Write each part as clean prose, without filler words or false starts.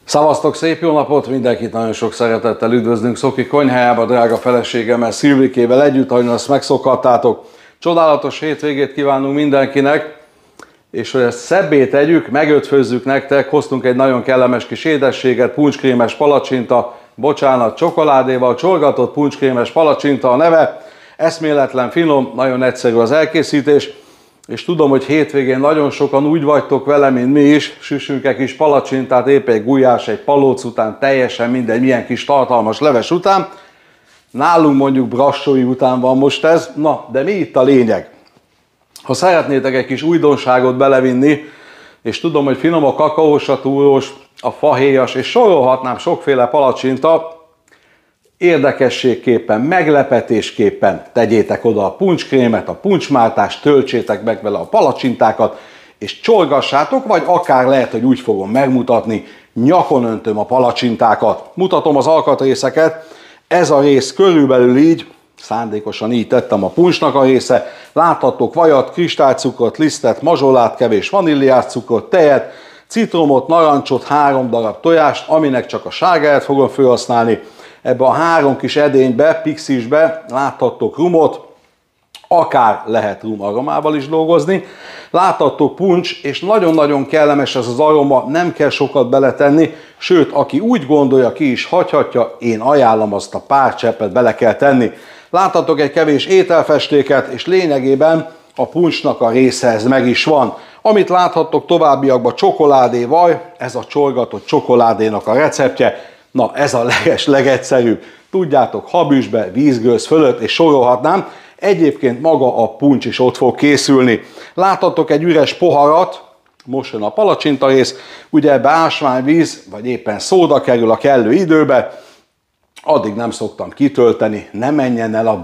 Szavaztok, szép jó napot! Mindenkit nagyon sok szeretettel üdvözlünk Szoki konyhájába, drága feleségemmel, Szilvikével együtt, ahogyan azt megszokhattátok. Csodálatos hétvégét kívánunk mindenkinek, és hogy ezt szebbé tegyük, megötvözzük nektek, hoztunk egy nagyon kellemes kis édességet, puncskrémes palacsinta, bocsánat, csokoládéval csorgatott puncskrémes palacsinta a neve. Eszméletlen finom, nagyon egyszerű az elkészítés, és tudom, hogy hétvégén nagyon sokan úgy vagytok vele, mint mi is, süssünk egy kis palacsintát, épp egy gulyás, egy palóc után, teljesen mindegy, milyen kis tartalmas leves után. Nálunk mondjuk brassói után van most ez, na, de mi itt a lényeg? Ha szeretnétek egy kis újdonságot belevinni, és tudom, hogy finom a kakaós, a túrós, a fahéjas, és sorolhatnám sokféle palacsinta, érdekességképpen, meglepetésképpen tegyétek oda a puncskrémet, a puncsmáltást, töltsétek meg vele a palacsintákat, és csorgassátok, vagy akár lehet, hogy úgy fogom megmutatni, nyakon öntöm a palacsintákat. Mutatom az alkatrészeket, ez a rész körülbelül így, szándékosan így tettem a puncsnak a része, láthattok vajat, kristálycukrot, lisztet, mazsolát, kevés vaníliás cukrot, tejet, citromot, narancsot, 3 darab tojást, aminek csak a sárgáját fogom felhasználni. Ebbe a 3 kis edénybe, pixisbe láthattok rumot, akár lehet rum aromával is dolgozni. Láthattok puncs, és nagyon-nagyon kellemes ez az aroma, nem kell sokat beletenni, sőt, aki úgy gondolja, ki is hagyhatja, én ajánlom, azt a pár cseppet bele kell tenni. Láthattok egy kevés ételfestéket, és lényegében a puncsnak a része ez meg is van. Amit láthattok továbbiakban, csokoládévaj, ez a csorgatott csokoládénak a receptje. Na, ez a legegyszerűbb. Tudjátok, habüsbe, vízgőz fölött, és sorolhatnám. Egyébként maga a puncs is ott fog készülni. Láthatok egy üres poharat, most jön a palacsinta rész, ugye ebbe ásványvíz, vagy éppen szóda kerül a kellő időbe, addig nem szoktam kitölteni, ne menjen el a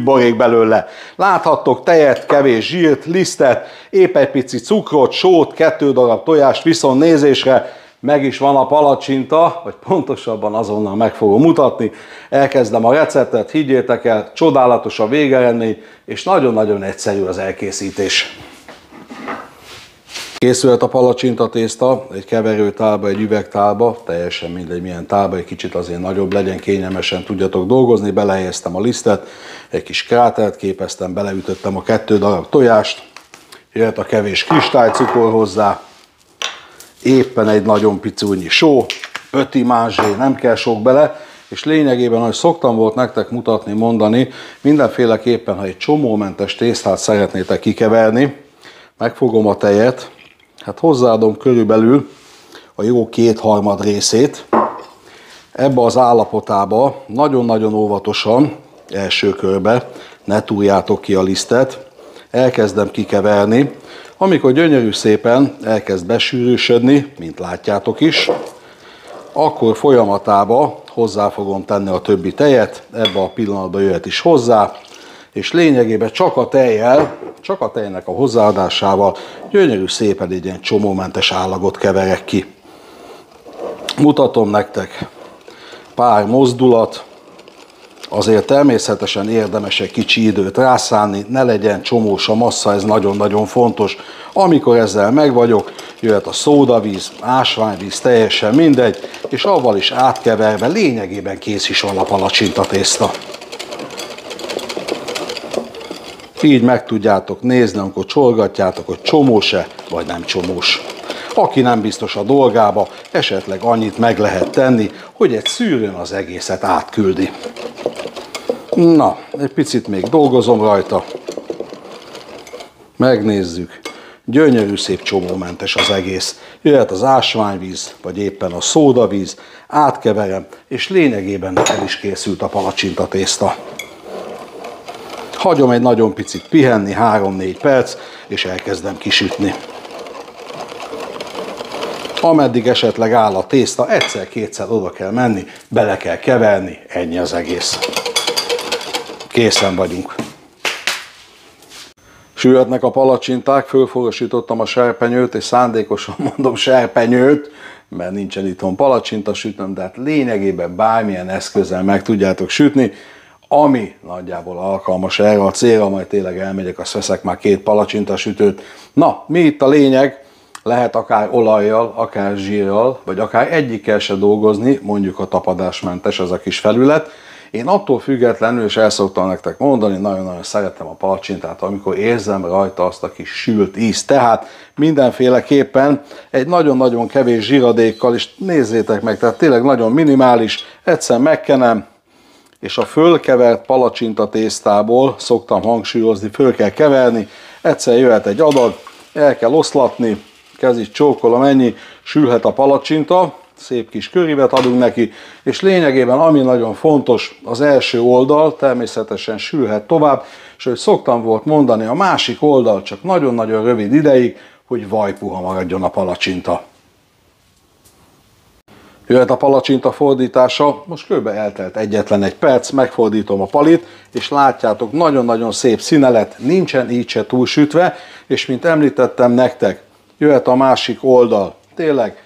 bugy belőle. Láthattok tejet, kevés zsírt, lisztet, épp egy pici cukrot, sót, 2 darab tojást viszont nézésre, meg is van a palacsinta, vagy pontosabban azonnal meg fogom mutatni. Elkezdem a receptet, higgyétek el, csodálatos a végeredmény, és nagyon-nagyon egyszerű az elkészítés. Készült a palacsinta tészta egy keverőtálba, egy üvegtálba, teljesen mindegy milyen tálba, egy kicsit azért nagyobb legyen, kényelmesen tudjatok dolgozni, belehelyeztem a lisztet, egy kis krátert képeztem, beleütöttem a 2 darab tojást, jöhet a kevés kristálycukor hozzá, éppen egy nagyon picúnyi só, 5 imázsé, nem kell sok bele, és lényegében, ahogy szoktam volt nektek mutatni, mondani, mindenféleképpen, ha egy csomómentes tésztát szeretnétek kikeverni, megfogom a tejet, hát hozzáadom körülbelül a jó 2/3 részét, ebbe az állapotába nagyon-nagyon óvatosan, első körbe, ne túrjátok ki a lisztet, elkezdem kikeverni. Amikor gyönyörű szépen elkezd besűrűsödni, mint látjátok is, akkor folyamatába hozzá fogom tenni a többi tejet, ebbe a pillanatban jöhet is hozzá, és lényegében csak a tejnek a hozzáadásával gyönyörű szépen egy ilyen csomómentes állagot keverek ki. Mutatom nektek pár mozdulat, azért természetesen érdemes egy kicsi időt rászánni, ne legyen csomós a massza, ez nagyon-nagyon fontos. Amikor ezzel megvagyok, jöhet a szódavíz, ásványvíz, teljesen mindegy, és avval is átkeverve lényegében kész is van a palacsinta tészta. Így meg tudjátok nézni, amikor csorgatjátok, hogy csomós-e, vagy nem csomós. Aki nem biztos a dolgába, esetleg annyit meg lehet tenni, hogy egy szűrőn az egészet átküldi. Na, egy picit még dolgozom rajta. Megnézzük. Gyönyörű szép csomómentes az egész. Jöhet az ásványvíz, vagy éppen a szódavíz, átkeverem, és lényegében el is készült a palacsinta tészta. Hagyom egy nagyon picit pihenni, 3-4 perc, és elkezdem kisütni. Ameddig esetleg áll a tészta, egyszer-kétszer oda kell menni, bele kell keverni, ennyi az egész. Készen vagyunk. Süllyednek a palacsinták, fölforosítottam a serpenyőt, és szándékosan mondom serpenyőt, mert nincsen itthon palacsinta sütnöm, de hát lényegében bármilyen eszközzel meg tudjátok sütni, ami nagyjából alkalmas erre a célra, majd tényleg elmegyek, azt veszek már 2 palacsinta sütőt. Na, mi itt a lényeg? Lehet akár olajjal, akár zsírral, vagy akár egyikkel se dolgozni, mondjuk a tapadásmentes ez a kis felület. Én attól függetlenül, és el szoktam nektek mondani, nagyon-nagyon szeretem a palacsintát, amikor érzem rajta azt a kis sült ízt. Tehát mindenféleképpen egy nagyon-nagyon kevés zsíradékkal, és nézzétek meg, tehát tényleg nagyon minimális, egyszer megkenem, és a fölkevert palacsinta tésztából szoktam hangsúlyozni, föl kell keverni, egyszer jöhet egy adag, el kell oszlatni, kezit csókolom, ennyi, sülhet a palacsinta, szép kis körívet adunk neki, és lényegében ami nagyon fontos, az első oldal természetesen sülhet tovább, és hogy szoktam volt mondani, a másik oldal csak nagyon-nagyon rövid ideig, hogy vajpuha maradjon a palacsinta. Jöhet a palacsinta fordítása, most kb. Eltelt egyetlen egy perc, megfordítom a palit, és látjátok, nagyon-nagyon szép színelet, nincsen így se túlsütve, és mint említettem nektek, jöhet a másik oldal. Tényleg,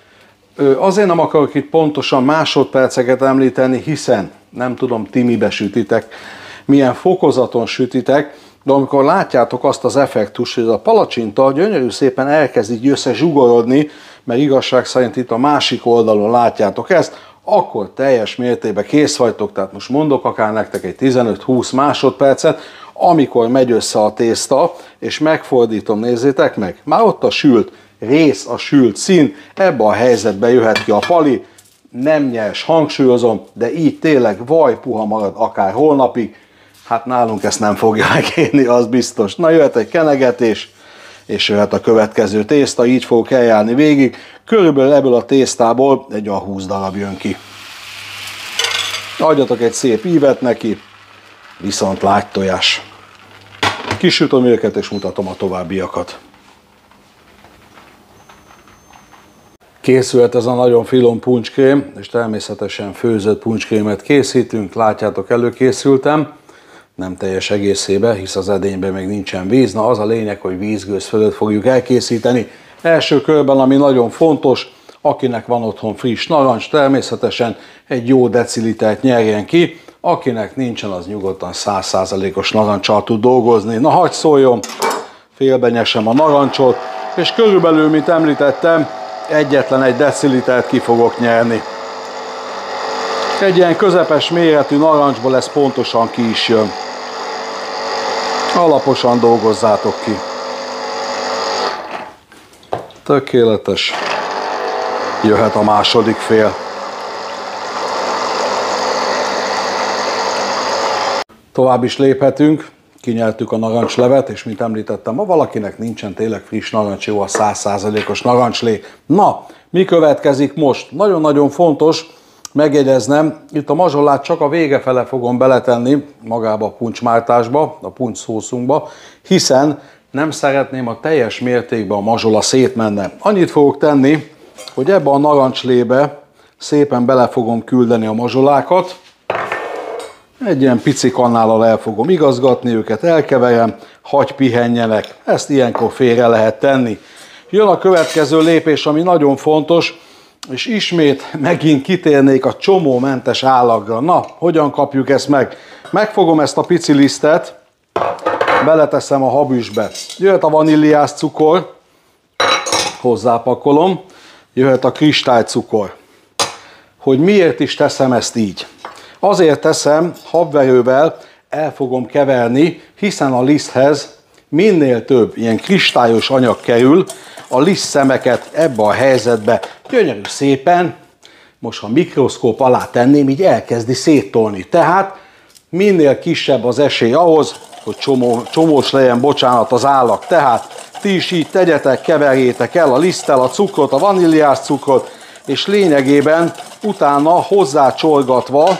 azért nem akarok itt pontosan másodperceket említeni, hiszen nem tudom, ti mibe sütitek, milyen fokozaton sütitek, de amikor látjátok azt az effektust, hogy a palacsinta gyönyörű szépen elkezd így összezsugorodni, mert igazság szerint itt a másik oldalon látjátok ezt, akkor teljes mértékben kész vagytok, tehát most mondok akár nektek egy 15-20 másodpercet, amikor megy össze a tészta, és megfordítom, nézzétek meg, már ott a sült rész, a sült szín, ebbe a helyzetbe jöhet ki a pali, nem nyers, hangsúlyozom, de így tényleg vajpuha marad akár holnapig, hát nálunk ezt nem fogja megérni, az biztos. Na jöhet egy kenegetés, és jöhet a következő tészta, így fogok eljárni végig, körülbelül ebből a tésztából egy 20 darab jön ki. Adjatok egy szép ívet neki, viszont lágytojás. Kisütöm őket, és mutatom a továbbiakat. Készült ez a nagyon finom puncskrém, és természetesen főzött puncskrémet készítünk, látjátok, előkészültem, nem teljes egészében, hisz az edényben még nincsen víz, na az a lényeg, hogy vízgőz fölött fogjuk elkészíteni. Első körben, ami nagyon fontos, akinek van otthon friss narancs, természetesen egy jó decilitert nyerjen ki, akinek nincsen, az nyugodtan 100%-os narancsal tud dolgozni. Na hadd szóljon, félbenyesem a narancsot, és körülbelül, mint említettem, egyetlen egy decilitert ki fogok nyerni. Egy ilyen közepes méretű narancsból ez pontosan ki is jön. Alaposan dolgozzátok ki. Tökéletes. Jöhet a második fél. Tovább is léphetünk. Kinyeltük a narancslevet, és mint említettem, ha valakinek nincsen tényleg friss narancs, jó a 100%-os narancslé. Na, mi következik most? Nagyon-nagyon fontos megjegyeznem, itt a mazsolát csak a vége fele fogom beletenni magába a puncsmártásba, a puncs-szószunkba, hiszen nem szeretném a teljes mértékben a mazsola szétmenne. Annyit fogok tenni, hogy ebbe a narancslébe szépen bele fogom küldeni a mazsolákat, egy ilyen pici kannállal el fogom igazgatni őket, elkeverem, hagy pihenjenek, ezt ilyenkor félre lehet tenni. Jön a következő lépés, ami nagyon fontos, és ismét megint kitérnék a csomómentes állagra. Na, hogyan kapjuk ezt meg? Megfogom ezt a pici lisztet, beleteszem a habüsbe. Jöhet a vaníliás cukor, hozzápakolom, jöhet a kristálycukor. Hogy miért is teszem ezt így? Azért teszem, habverővel el fogom keverni, hiszen a liszthez minél több ilyen kristályos anyag kerül, a lisztszemeket ebbe a helyzetbe gyönyörű szépen, most ha mikroszkóp alá tenném, így elkezdi széttolni. Tehát minél kisebb az esély ahhoz, hogy csomós legyen, bocsánat, az állag. Tehát ti is így tegyetek, keverjétek el a liszttel a cukrot, a vaníliás cukrot, és lényegében utána hozzácsorgatva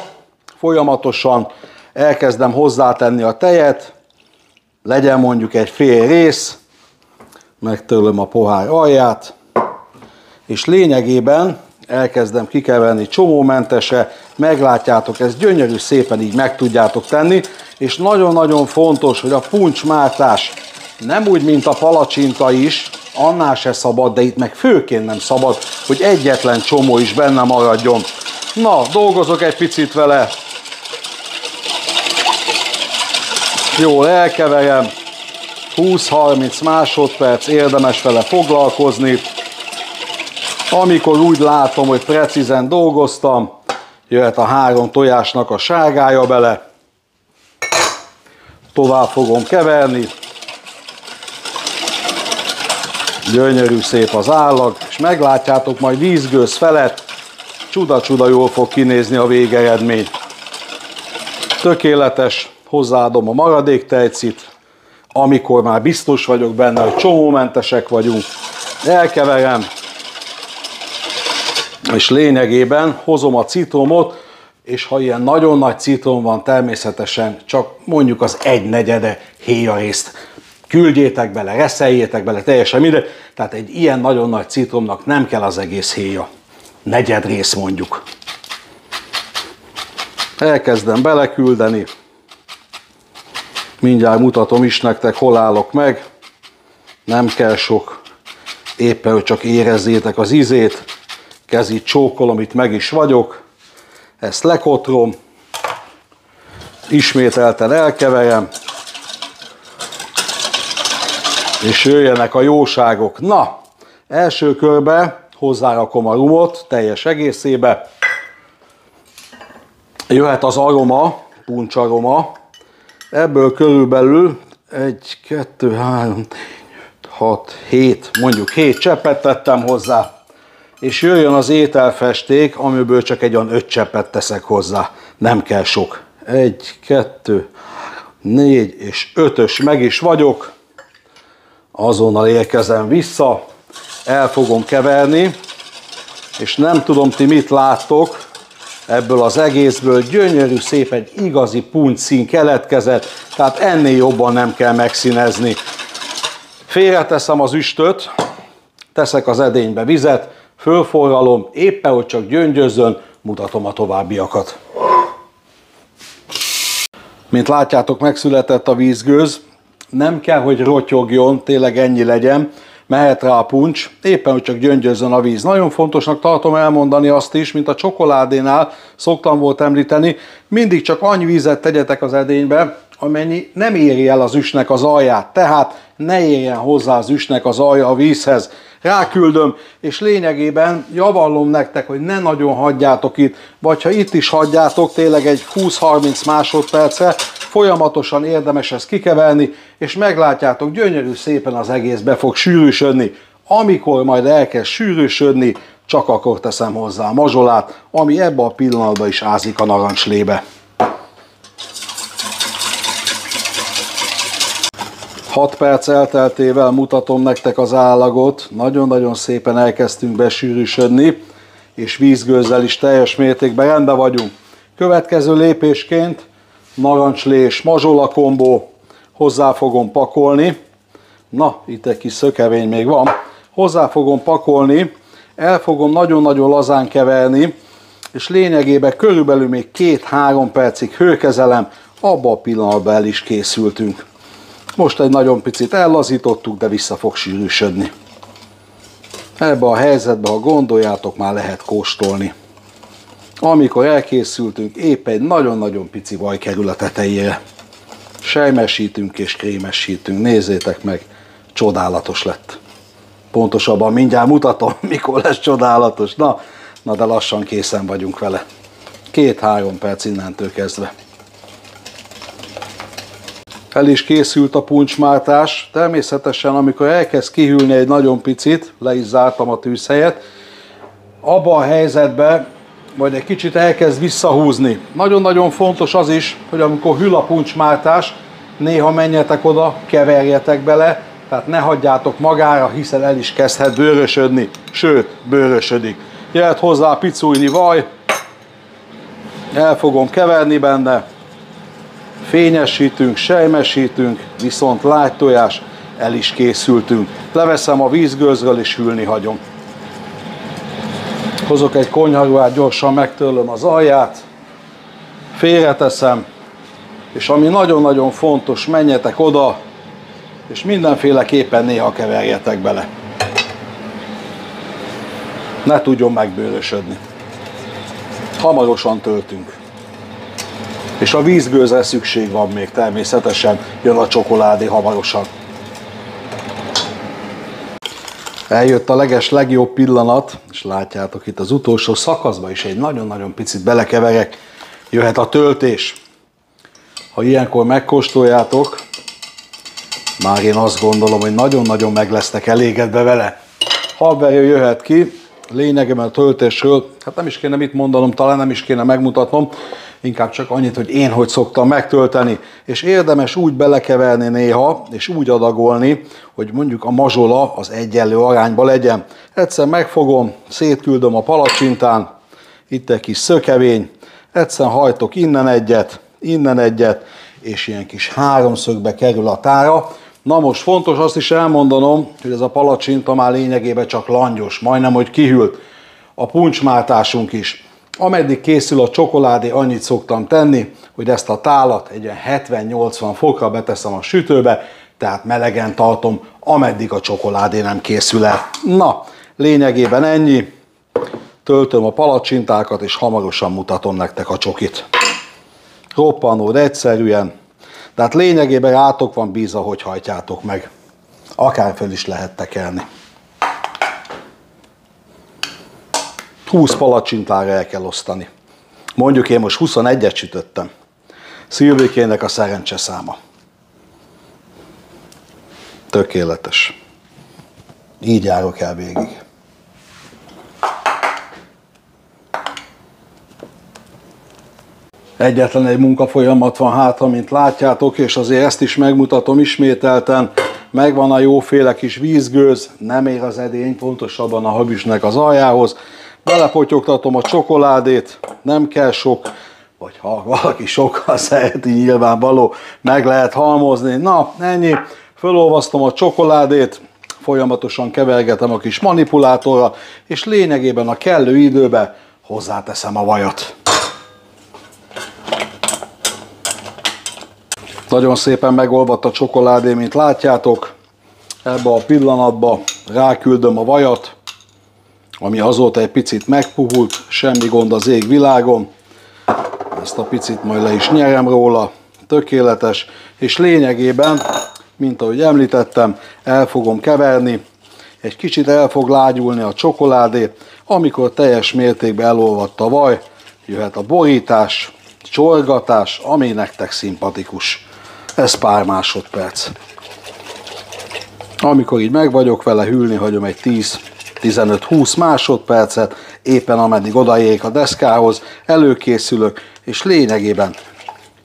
folyamatosan elkezdem hozzátenni a tejet, legyen mondjuk egy fél rész, megtörlöm a pohár alját, és lényegében elkezdem kikeverni csomómentesre, meglátjátok, ezt gyönyörű szépen így meg tudjátok tenni, és nagyon-nagyon fontos, hogy a puncsmártás nem úgy, mint a palacsinta is, annál se szabad, de itt meg főként nem szabad, hogy egyetlen csomó is benne maradjon. Na, dolgozok egy picit vele, jól elkeverem, 20-30 másodperc, érdemes vele foglalkozni, Amikor úgy látom, hogy precízen dolgoztam, jöhet a 3 tojásnak a sárgája bele. Tovább fogom keverni. Gyönyörű szép az állag, és meglátjátok majd vízgőz felett, csuda-csuda jól fog kinézni a végeredmény. Tökéletes, hozzáadom a maradék tejcit, amikor már biztos vagyok benne, hogy csomómentesek vagyunk, elkeverem, és lényegében hozom a citromot, és ha ilyen nagyon nagy citrom van, természetesen csak mondjuk az 1/4 héjarészt küldjétek bele, reszeljétek bele, teljesen mindegy. Tehát egy ilyen nagyon nagy citromnak nem kell az egész héja. 1/4 rész mondjuk. Elkezdem beleküldeni. Mindjárt mutatom is nektek, hol állok meg. Nem kell sok. Éppen, hogy csak érezzétek az ízét. Kezit csókolom, itt meg is vagyok. Ezt lekotrom. Ismételten elkeverem. És jöjjenek a jóságok. Na, első körben hozzárakom a rumot teljes egészébe. Jöhet az aroma, puncsaroma. Ebből körülbelül 1, 2, 3, 4, 5, 6, 7, mondjuk 7 cseppet tettem hozzá. És jöjjön az ételfesték, amiből csak egy olyan 5 cseppet teszek hozzá. Nem kell sok. 1, 2, 4 és 5-ös meg is vagyok. Azonnal érkezem vissza, el fogom keverni, és nem tudom, ti mit láttok, ebből az egészből gyönyörű szép egy igazi puncsszín keletkezett, tehát ennél jobban nem kell megszínezni. Félreteszem az üstöt, teszek az edénybe vizet, fölforralom, éppen hogy csak gyöngyözzön, mutatom a továbbiakat. Mint látjátok, megszületett a vízgőz, nem kell, hogy rotyogjon, tényleg ennyi legyen, mehet rá a puncs, éppen, hogy csak gyöngyözzön a víz. Nagyon fontosnak tartom elmondani azt is, mint a csokoládénál szoktam volt említeni, mindig csak annyi vízet tegyetek az edénybe, amennyi nem éri el az üstnek az alját, tehát ne érjen hozzá az üstnek az alja a vízhez. Ráküldöm, és lényegében javallom nektek, hogy ne nagyon hagyjátok itt, vagy ha itt is hagyjátok, tényleg egy 20-30 másodpercre, folyamatosan érdemes ezt kikeverni, és meglátjátok, gyönyörű szépen az egész be fog sűrűsödni. Amikor majd elkezd sűrűsödni, csak akkor teszem hozzá a mazsolát, ami ebben a pillanatban is ázik a narancslébe. 6 perc elteltével mutatom nektek az állagot, nagyon-nagyon szépen elkezdtünk besűrűsödni, és vízgőzzel is teljes mértékben rendben vagyunk. Következő lépésként narancslé és mazsola kombó, hozzá fogom pakolni, na itt egy kis szökevény még van, hozzá fogom pakolni, el fogom nagyon-nagyon lazán keverni, és lényegében körülbelül még 2-3 percig hőkezelem, abban a pillanatban el is készültünk. Most egy nagyon picit ellazítottuk, de vissza fog sűrűsödni. Ebbe a helyzetbe, ha gondoljátok, már lehet kóstolni. Amikor elkészültünk, épp egy nagyon-nagyon pici vaj kerül a tetejére. Sejmesítünk és krémesítünk. Nézzétek meg, csodálatos lett. Pontosabban mindjárt mutatom, mikor lesz csodálatos. Na de lassan készen vagyunk vele. 2-3 perc innentől kezdve. El is készült a puncsmártás. Természetesen, amikor elkezd kihűlni egy nagyon picit, le is zártam a tűzhelyet, abban a helyzetben majd egy kicsit elkezd visszahúzni. Nagyon-nagyon fontos az is, hogy amikor hűl a puncsmártás, néha menjetek oda, keverjetek bele, tehát ne hagyjátok magára, hiszen el is kezdhet bőrösödni, sőt, bőrösödik. Jöhet hozzá a picújni vaj, el fogom keverni benne, fényesítünk, sejmesítünk, viszont lágy tojás, el is készültünk. Leveszem a vízgőzről és hűlni hagyom. Hozok egy konyharuhát, gyorsan megtörlöm az alját, félreteszem, és ami nagyon-nagyon fontos, menjetek oda, és mindenféleképpen néha keverjetek bele. Ne tudjon megbőrösödni. Hamarosan töltünk. És a vízgőzre szükség van még, természetesen jön a csokoládé hamarosan. Eljött a legjobb pillanat, és látjátok itt az utolsó szakaszban is egy nagyon-nagyon picit belekeverek, jöhet a töltés. Ha ilyenkor megkóstoljátok, már én azt gondolom, hogy nagyon-nagyon meg lesztek elégedve vele. Habverő jöhet ki, lényegében a töltésről, hát nem is kéne mit mondanom, talán nem is kéne megmutatnom, inkább csak annyit, hogy én hogy szoktam megtölteni. És érdemes úgy belekeverni néha, és úgy adagolni, hogy mondjuk a mazsola az egyenlő arányba legyen. Egyszer megfogom, szétküldöm a palacsintán, itt egy kis szökevény, egyszer hajtok innen egyet, és ilyen kis háromszögbe kerül a tára. Na most fontos azt is elmondanom, hogy ez a palacsinta már lényegében csak langyos, majdnem, hogy kihűlt. A puncsmáltásunk is. Ameddig készül a csokoládé, annyit szoktam tenni, hogy ezt a tálat egy 70-80 fokra beteszem a sütőbe, tehát melegen tartom, ameddig a csokoládé nem készül el. Na, lényegében ennyi. Töltöm a palacsintákat, és hamarosan mutatom nektek a csokit. Roppanód egyszerűen, tehát lényegében rátok van bízva, hogy hajtjátok meg. Akár föl is lehet tekerni. 20 palacsintára el kell osztani. Mondjuk én most 21-et sütöttem. Szilvikének a szerencseszáma. Tökéletes. Így járok el végig. Egyetlen egy munkafolyamat van hátra, mint látjátok, és azért ezt is megmutatom ismételten. Megvan a jóféle kis vízgőz, nem ér az edény, pontosabban a habisnek az aljához. Belepotyogtatom a csokoládét, nem kell sok, vagy ha valaki sokkal szereti, nyilvánvaló, meg lehet halmozni. Na, ennyi. Fölolvasztom a csokoládét, folyamatosan kevergetem a kis manipulátorra, és lényegében a kellő időben hozzáteszem a vajat. Nagyon szépen megolvadt a csokoládé, mint látjátok. Ebbe a pillanatban ráküldöm a vajat, ami azóta egy picit megpuhult, semmi gond az égvilágon. Ezt a picit majd le is nyerem róla, tökéletes, és lényegében, mint ahogy említettem, el fogom keverni, egy kicsit el fog lágyulni a csokoládé, amikor teljes mértékben elolvadt a vaj, jöhet a borítás, csorgatás, ami nektek szimpatikus. Ez pár másodperc. Amikor így meg vagyok vele, hűlni hagyom egy 10-15-20 másodpercet, éppen ameddig odaérek a deszkához, előkészülök, és lényegében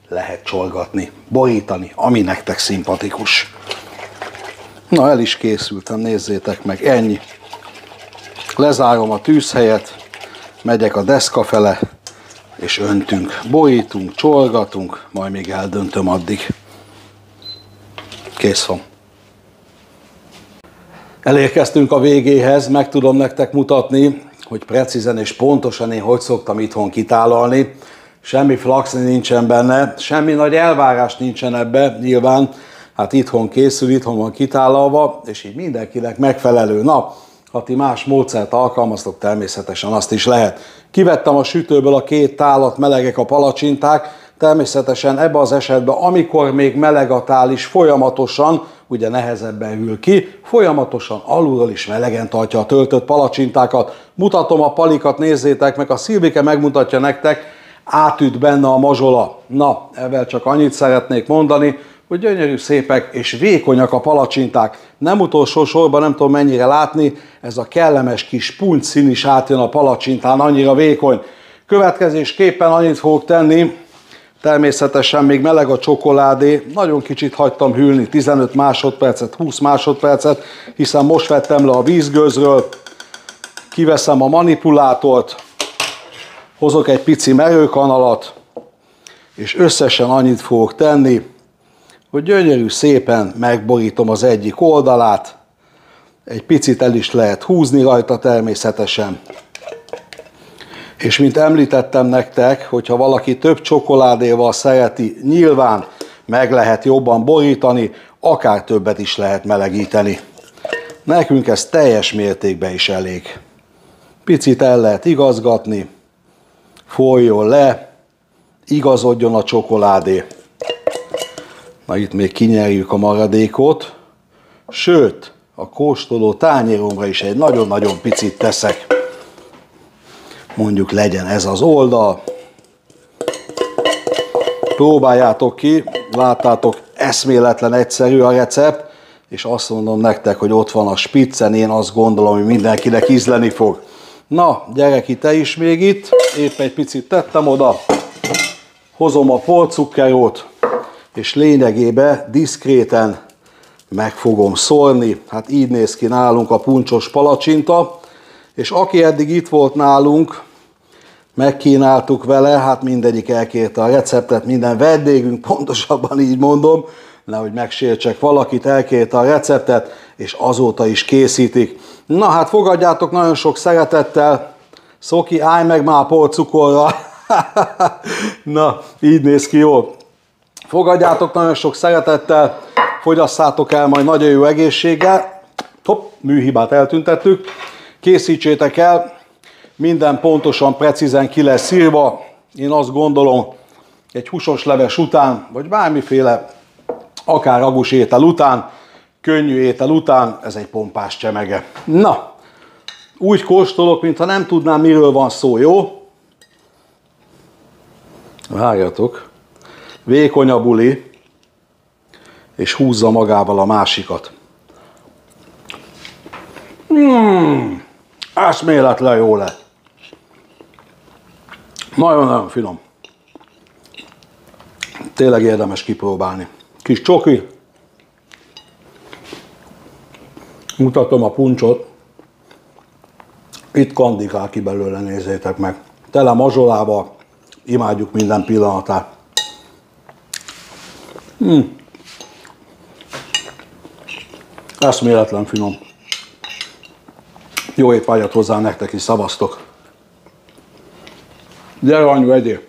lehet csorgatni, borítani, ami nektek szimpatikus. Na, el is készültem, nézzétek meg, ennyi. Lezárom a tűzhelyet, megyek a deszka fele, és öntünk, borítunk, csorgatunk, majd még eldöntöm addig. Kész van. Elérkeztünk a végéhez, meg tudom nektek mutatni, hogy precízen és pontosan én hogy szoktam itthon kitálalni. Semmi flaxni nincsen benne, semmi nagy elvárás nincsen ebbe, nyilván, hát itthon készül, itthon van kitálalva, és így mindenkinek megfelelő. Na, ha ti más módszert alkalmaztok, természetesen azt is lehet. Kivettem a sütőből a 2 tálat, melegek a palacsinták, természetesen ebben az esetben, amikor még meleg a tál is, folyamatosan, ugye nehezebben hűl ki, folyamatosan alulról is melegen tartja a töltött palacsintákat. Mutatom a palikat, nézzétek meg, a Szilvike megmutatja nektek, átüt benne a mazsola. Na, ezzel csak annyit szeretnék mondani, hogy gyönyörű szépek és vékonyak a palacsinták. Nem utolsó sorban, nem tudom mennyire látni, ez a kellemes kis puncsszín is átjön a palacsintán, annyira vékony. Következésképpen annyit fogok tenni, természetesen még meleg a csokoládé, nagyon kicsit hagytam hűlni, 15 másodpercet, 20 másodpercet, hiszen most vettem le a vízgőzről, kiveszem a manipulátort, hozok egy pici merőkanalat, és összesen annyit fogok tenni, hogy gyönyörű szépen megborítom az egyik oldalát, egy picit el is lehet húzni rajta természetesen. És mint említettem nektek, hogyha valaki több csokoládéval szereti, nyilván meg lehet jobban borítani, akár többet is lehet melegíteni. Nekünk ez teljes mértékben is elég. Picit el lehet igazgatni, folyjon le, igazodjon a csokoládé. Na itt még kinyerjük a maradékot, sőt, a kóstoló tányéromra is egy nagyon-nagyon picit teszek. Mondjuk legyen ez az oldal. Próbáljátok ki, láttátok, eszméletlen egyszerű a recept, és azt mondom nektek, hogy ott van a spiccen, én azt gondolom, hogy mindenkinek ízleni fog. Na, gyere ki te is még itt, épp egy picit tettem oda, hozom a porcukkerót, és lényegében diszkréten meg fogom szórni. Hát így néz ki nálunk a puncsos palacsinta, és aki eddig itt volt nálunk, megkínáltuk vele, hát mindegyik elkérte a receptet, minden vendégünk, pontosabban így mondom, nehogy megsértsek valakit, elkérte a receptet, és azóta is készítik. Na hát fogadjátok nagyon sok szeretettel, Szoki, állj meg már a porcukorra. Na, így néz ki jól. Fogadjátok nagyon sok szeretettel, fogyasszátok el majd nagyon jó egészséggel. Hopp, műhibát eltüntettük. Készítsétek el, minden pontosan, precízen ki lesz írva. Én azt gondolom, egy húsos leves után, vagy bármiféle, akár ragus étel után, könnyű étel után, ez egy pompás csemege. Na, úgy kóstolok, mintha nem tudnám, miről van szó, jó? Várjatok. Vékony a buli, és húzza magával a másikat. Eszméletlen jó lett. Nagyon-nagyon finom. Tényleg érdemes kipróbálni. Kis csoki. Mutatom a puncsot. Itt kandikál ki belőle, nézzétek meg. Tele mazsolával. Imádjuk minden pillanatát. Eszméletlen finom. Jó étvágyat hozzá nektek is, szavaztok. Gyere, anyu, egyél!